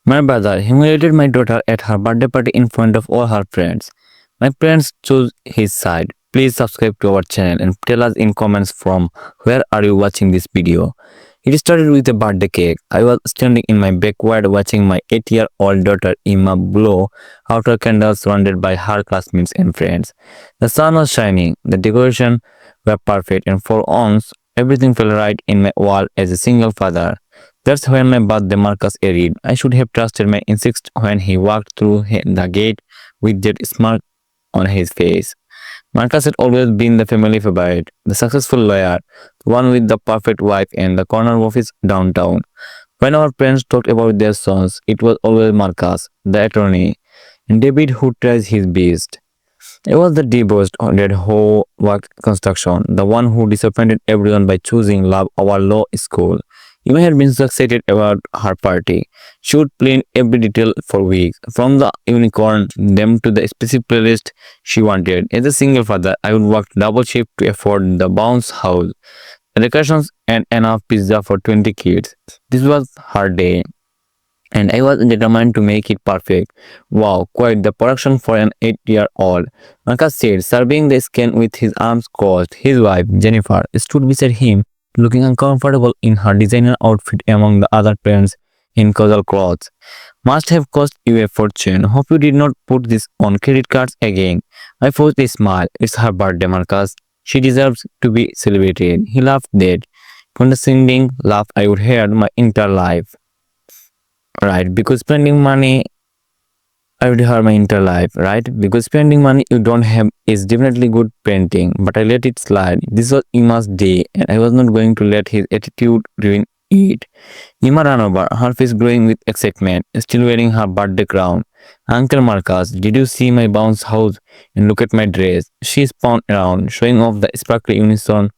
My brother humiliated my daughter at her birthday party in front of all her friends. My parents chose his side. Please subscribe to our channel and tell us in comments from where are you watching this video. It started with a birthday cake. I was standing in my backyard watching my 8-year-old daughter Emma blow out her candles surrounded by her classmates and friends. The sun was shining, the decoration were perfect, and for once, everything felt right in my wall as a single father. That's when my birthday Marcus arrived. I should have trusted my instinct when he walked through the gate with that smirk on his face. Marcus had always been the family favorite, the successful lawyer, the one with the perfect wife and the corner office downtown. When our parents talked about their sons, it was always Marcus, the attorney, and David who tries his best. It was the divorced that who worked construction, the one who disappointed everyone by choosing love over law school. Emma had been so excited about her party. She would plan every detail for weeks, from the unicorn them to the specific playlist she wanted. As a single father, I would work double shift to afford the bounce house, decorations, and enough pizza for 20 kids. This was her day and I was determined to make it perfect. Wow, quite the production for an 8-year-old. Marcus said, serving the skin with his arms crossed. His wife, Jennifer, stood beside him, looking uncomfortable in her designer outfit among the other parents in casual clothes. Must have cost you a fortune. Hope you did not put this on credit cards again. I forced a smile. It's her birthday, Marcus. She deserves to be celebrated. He laughed that condescending laugh I would heard my entire life. Right, because spending money, I would have my entire life, right? Because spending money you don't have is definitely good painting, but I let it slide. This was Ima's day, and I was not going to let his attitude ruin it. Ima ran over, her face glowing with excitement, still wearing her birthday crown. Uncle Marcus, did you see my bounce house? And look at my dress. She spun around, showing off the sparkly unison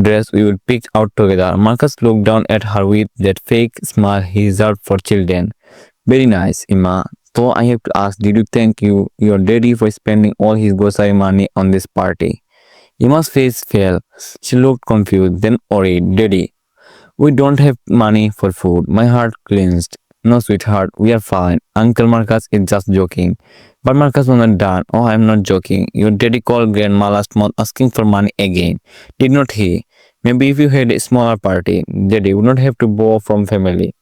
dress we would pick out together. Marcus looked down at her with that fake smile he reserved for children. Very nice, Emma. So I have to ask, did you thank your daddy for spending all his grocery money on this party? Emma's face fell. She looked confused, then worried. Daddy, we don't have money for food. My heart clenched. No, sweetheart, we are fine. Uncle Marcus is just joking. But Marcus was not done. Oh, I'm not joking. Your daddy called grandma last month asking for money again. Did not he? Maybe if you had a smaller party, daddy would not have to borrow from family.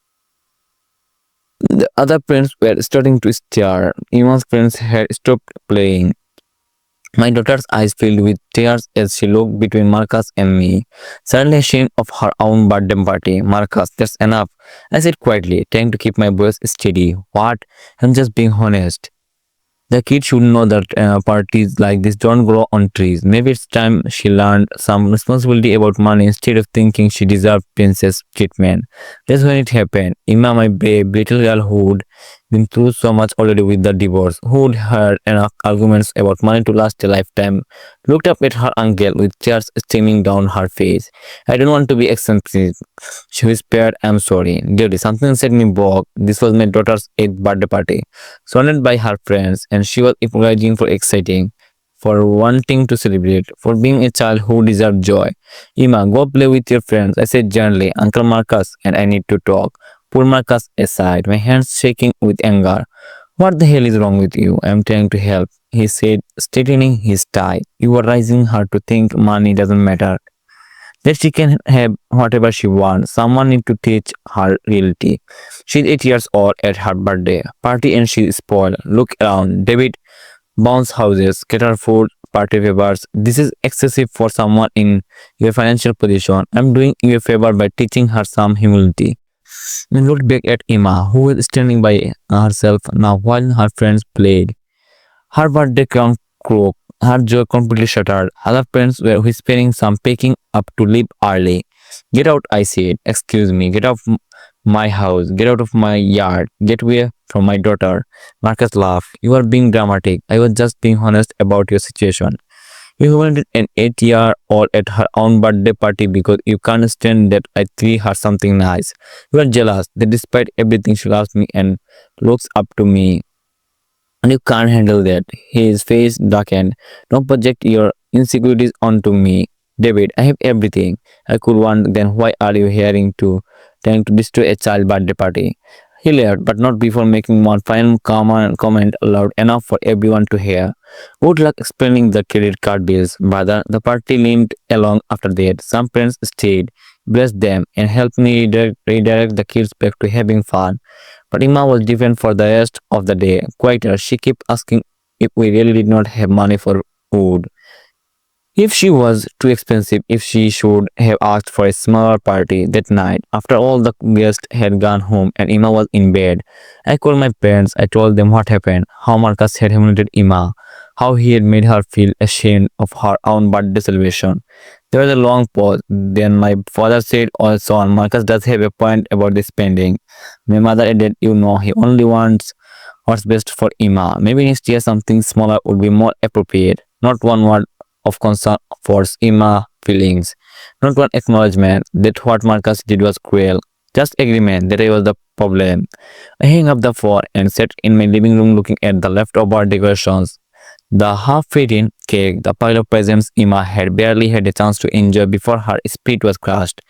The other parents were starting to stare. Emma's friends had stopped playing. My daughter's eyes filled with tears as she looked between Marcus and me, suddenly ashamed of her own birthday party. Marcus, that's enough, I said quietly, trying to keep my voice steady. What? I'm just being honest. The kid should know that parties like this don't grow on trees. Maybe it's time she learned some responsibility about money instead of thinking she deserved princess treatment. That's when it happened. Emma, my babe, little girl who'd been through so much already with the divorce, who'd heard enough arguments about money to last a lifetime, looked up at her uncle with tears streaming down her face. I don't want to be expensive, she whispered. I'm sorry. Daddy, something set me back. This was my daughter's 8th birthday party, surrounded by her friends, and she was apologizing for exciting, for wanting to celebrate, for being a child who deserved joy. Emma, go play with your friends, I said gently. Uncle Marcus and I need to talk. Pull Marcus aside, my hands shaking with anger. What the hell is wrong with you? I'm trying to help, he said, straightening his tie. You are raising her to think money doesn't matter, that she can have whatever she wants. Someone need to teach her reality. She's 8 years old at her birthday party and she's spoiled. Look around. David bounce houses, cater food, party favors. This is excessive for someone in your financial position. I'm doing you a favor by teaching her some humility. And looked back at Emma, who was standing by herself now while her friends played. Her birthday crown croaked, her joy completely shattered. Other parents were whispering some packing up to leave early. Get out, I said. Excuse me, get out of my house, get out of my yard, get away from my daughter. Marcus laughed. You are being dramatic. I was just being honest about your situation. You wanted an 8-year-old at her own birthday party because you can't stand that I threw her something nice. You are jealous that despite everything she loves me and looks up to me. And you can't handle that. His face darkened. Don't project your insecurities onto me. David, I have everything I could want, then why are you trying to destroy a child birthday party? He left, but not before making one final comment loud enough for everyone to hear. Good luck explaining the credit card bills, brother. The party limped along after that. Some parents stayed, blessed them, and helped me redirect the kids back to having fun. But Ima was different for the rest of the day. Quieter, she kept asking if we really did not have money for food. If she was too expensive, if she should have asked for a smaller party that night, after all the guests had gone home and Emma was in bed, I called my parents. I told them what happened, how Marcus had humiliated Emma, how he had made her feel ashamed of her own birthday celebration. There was a long pause. Then my father said, "Oh, son, Marcus does have a point about the spending." My mother added, "You know, he only wants what's best for Emma. Maybe next year something smaller would be more appropriate." Not one word of concern for Emma's feelings. Not one acknowledgement that what Marcus did was cruel. Just agreement that I was the problem. I hung up the phone and sat in my living room looking at the leftover decorations. The half-eaten cake, the pile of presents Emma had barely had a chance to enjoy before her spirit was crushed.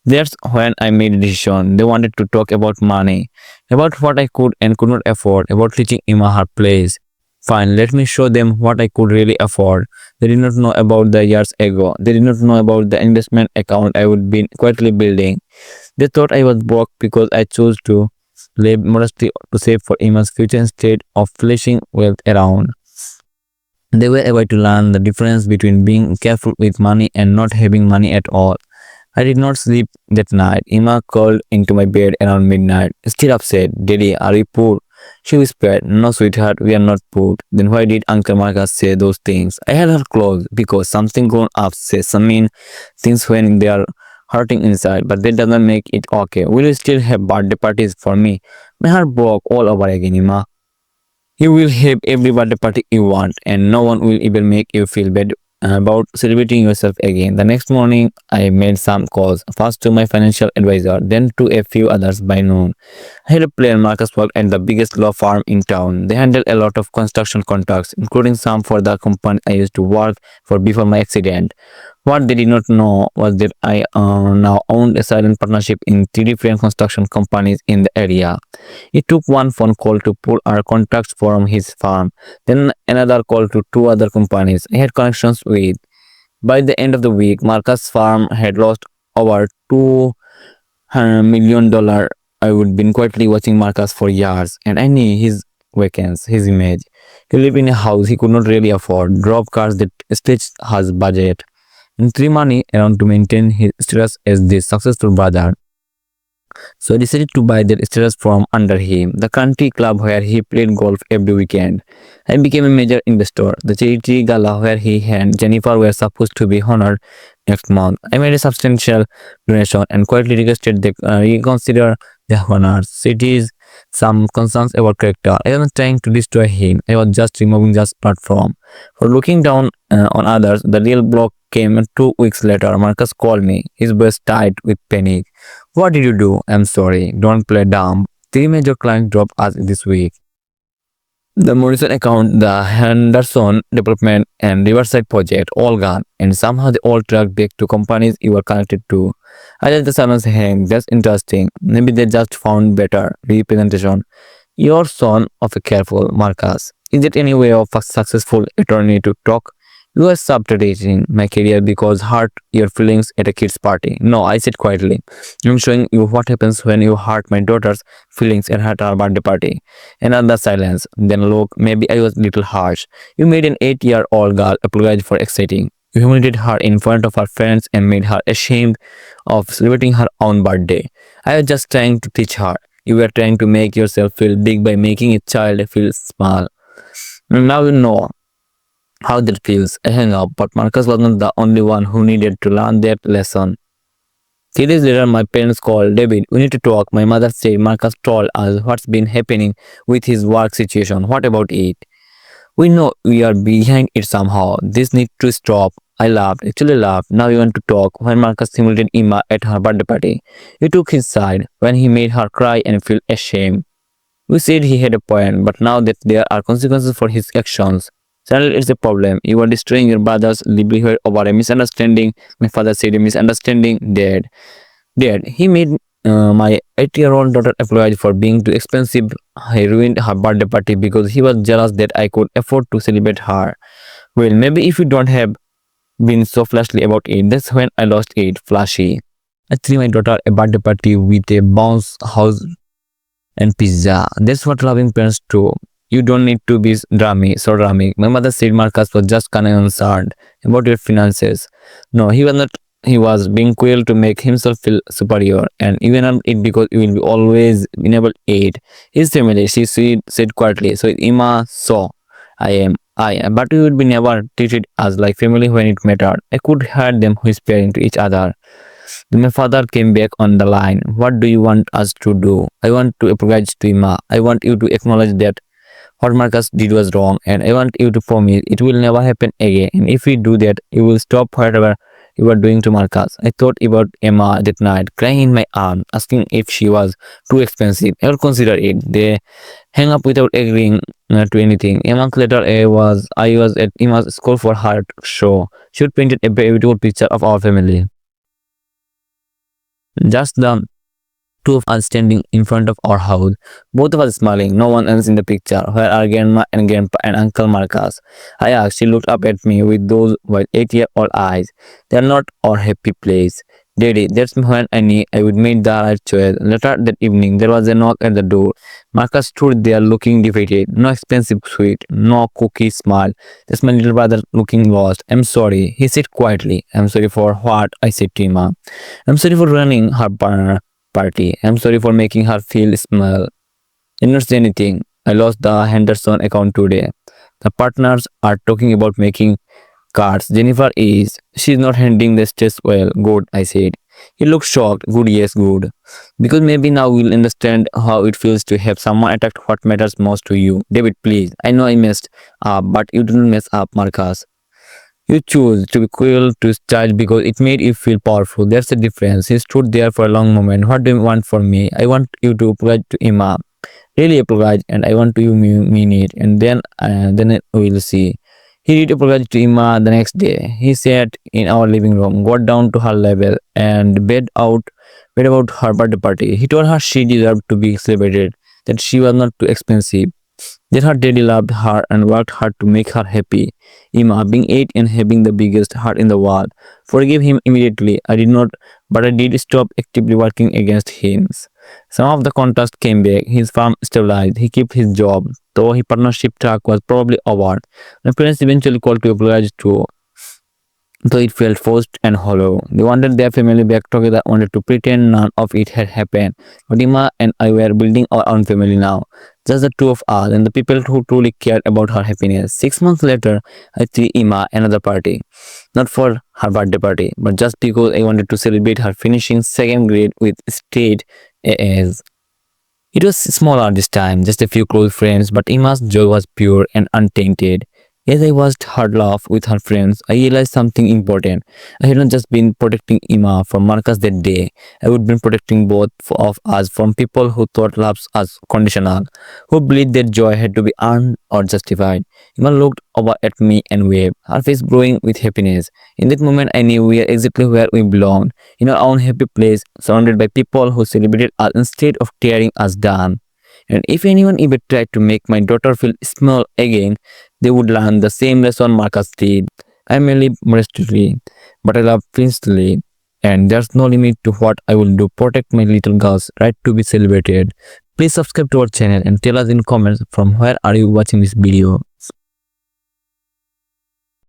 That's when I made a decision. They wanted to talk about money, about what I could and could not afford, about teaching Emma her place. Fine, let me show them what I could really afford. They did not know about the years ago. They did not know about the investment account I would be quietly building. They thought I was broke because I chose to live modestly to save for Emma's future instead of flashing wealth around. They were able to learn the difference between being careful with money and not having money at all. I did not sleep that night. Emma crawled into my bed around midnight, still upset. "Daddy, are we poor?" She whispered. "No, sweetheart, we are not poor." "Then why did Uncle Marcus say those things?" I held her close. "Because something grown up says some mean things when they are hurting inside, but that doesn't make it okay. Will you still have birthday parties for me?" My heart broke all over again, Emma. "You will have every birthday party you want, and no one will even make you feel bad about celebrating yourself again." The next morning, I made some calls, first to my financial advisor, then to a few others by noon. I had a plan. Marcus worked at the biggest law firm in town. They handled a lot of construction contracts, including some for the company I used to work for before my accident. What they did not know was that I now owned a silent partnership in three different construction companies in the area. It took one phone call to pull our contacts from his farm, then another call to two other companies I had connections with. By the end of the week, Marcus' farm had lost over $200 million. I would been quietly watching Marcus for years, and I knew his weekends, his image. He lived in a house he could not really afford, drove cars that stretched his budget, and threw money around to maintain his status as the successful brother. So I decided to buy that status from under him, the country club where he played golf every weekend. I became a major investor. The charity gala where he and Jennifer were supposed to be honored next month. I made a substantial donation and quietly requested they reconsider their honors. Cities, some concerns about character. I wasn't trying to destroy him. I was just removing this platform. For looking down on others, the real block came 2 weeks later. Marcus called me, his voice tight with panic. "What did you do?" "I'm sorry. Don't play dumb. Three major clients dropped us this week. The Morrison account, the Henderson development, and Riverside project all gone, and somehow they all tracked back to companies you were connected to." I let the silence hang. "That's interesting. Maybe they just found better representation." "Your son of a careful Marcus. Is it any way of a successful attorney to talk? You are sabotaging my career because hurt your feelings at a kid's party." "No," I said quietly. "I'm showing you what happens when you hurt my daughter's feelings and hurt our birthday party." Another silence. Then, "Look, maybe I was a little harsh. You made an 8-year-old girl apologize for exciting. You humiliated her in front of her friends and made her ashamed of celebrating her own birthday. I was just trying to teach her. You were trying to make yourself feel big by making a child feel small. Now you know how that feels." I hung up, but Marcus was not the only one who needed to learn that lesson. 3 days later, my parents called. "David, we need to talk." My mother said, "Marcus told us what's been happening with his work situation. What about it? We know we are behind it somehow. This needs to stop." I laughed, actually laughed. "Now you want to talk." When Marcus humiliated Emma at her birthday party, he took his side. When he made her cry and feel ashamed, we said he had a point, but now that there are consequences for his actions, suddenly it's a problem. "You are destroying your brother's livelihood over a misunderstanding." My father said, "A misunderstanding, Dad. Dad, he made My 8-year-old daughter apologized for being too expensive. I ruined her birthday party because he was jealous that I could afford to celebrate her. Well, maybe if you don't have been so flashy about it, that's when I lost it. Flashy. I threw my daughter a birthday party with a bounce house and pizza. That's what loving parents do. You don't need to be dramatic. My mother said Marcus was just kind of concerned about your finances. No, he was not. He was being cruel to make himself feel superior, and even on it because you will be always enable aid. His family, said quietly. So Ima saw, I am, but we would be never treated as like family when it mattered. I could hear them whispering to each other. My father came back on the line. What do you want us to do? I want to apologize to Ima. I want you to acknowledge that what Marcus did was wrong, and I want you to promise it will never happen again. And if we do that, you will stop whatever you are doing to Marcus. I thought about Emma that night, crying in my arms, asking if she was too expensive. I would consider it. They hang up without agreeing to anything. A month later, I was at Emma's school for her show. She had painted a beautiful picture of our family. Just the two of us standing in front of our house, both of us smiling, no one else in the picture. Where are grandma and grandpa and Uncle Marcus? I asked. She looked up at me with those white 8-year-old eyes. They are not our happy place. Daddy, that's when I knew I would make the right choice. Later that evening, there was a knock at the door. Marcus stood there looking defeated. No expensive sweet, no cookie smile. Just my little brother looking lost. I'm sorry, he said quietly. I'm sorry for what? I said to him. I'm sorry for running her party. I'm sorry for making her feel small. I didn't say anything. I lost the Henderson account today. The partners are talking about making cards. Jennifer is. She's not handling the stress well. Good, I said. He looked shocked. Good, yes, good. Because maybe now we'll understand how it feels to have someone attack what matters most to you. David, please. I know I messed up, but you didn't mess up, Marcus. You choose to be cruel to his child because it made you feel powerful. That's the difference. He stood there for a long moment. What do you want from me? I want you to apologize to Emma. Really apologize, and I want you mean it. And then we'll see. He did apologize to Emma the next day. He sat in our living room, got down to her level, and bed about her birthday party. He told her she deserved to be celebrated, that she was not too expensive, that her daddy loved her and worked hard to make her happy. Emma, being 8 and having the biggest heart in the world, forgave him immediately. I did not, but I did stop actively working against him. Some of the contrast came back. His farm stabilized. He kept his job, though his partnership track was probably over. My parents eventually called to apologize too, though it felt forced and hollow. They wanted their family back together, wanted to pretend none of it had happened. But Emma and I were building our own family now. Just the two of us and the people who truly cared about her happiness. 6 months later, I threw Emma another party. Not for her birthday party, but just because I wanted to celebrate her finishing second grade with straight A's. It was smaller this time, just a few close friends, but Emma's joy was pure and untainted. As I watched her laugh with her friends, I realized something important. I had not just been protecting Emma from Marcus that day. I would been protecting both of us from people who thought love was conditional, who believed that joy had to be earned or justified. Emma looked over at me and waved, her face glowing with happiness. In that moment, I knew we were exactly where we belonged, in our own happy place, surrounded by people who celebrated us instead of tearing us down. And if anyone ever tried to make my daughter feel small again, they would learn the same lesson Marcus did. I may live modestly, but I love princely, and there's no limit to what I will do. Protect my little girl's right to be celebrated. Please subscribe to our channel and tell us in comments from where are you watching this video.